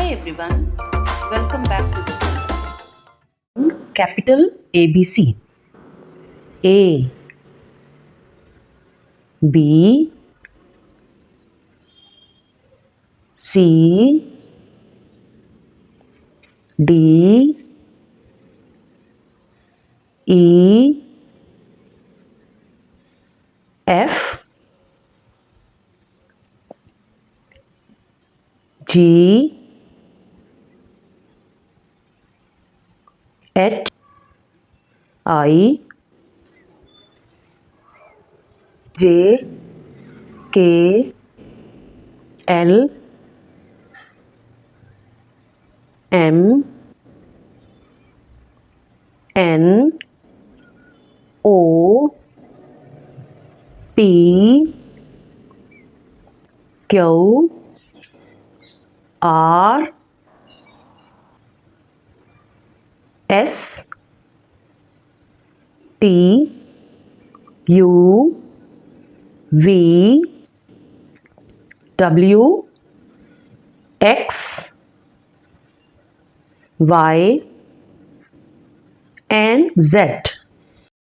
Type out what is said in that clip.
Hi everyone, welcome back to the channel. Capital ABC. A, B, C, D, E, F, G, H, I, J, K, L, M, N, O, P, Q, R, S, T, U, V, W, X, Y, and Z.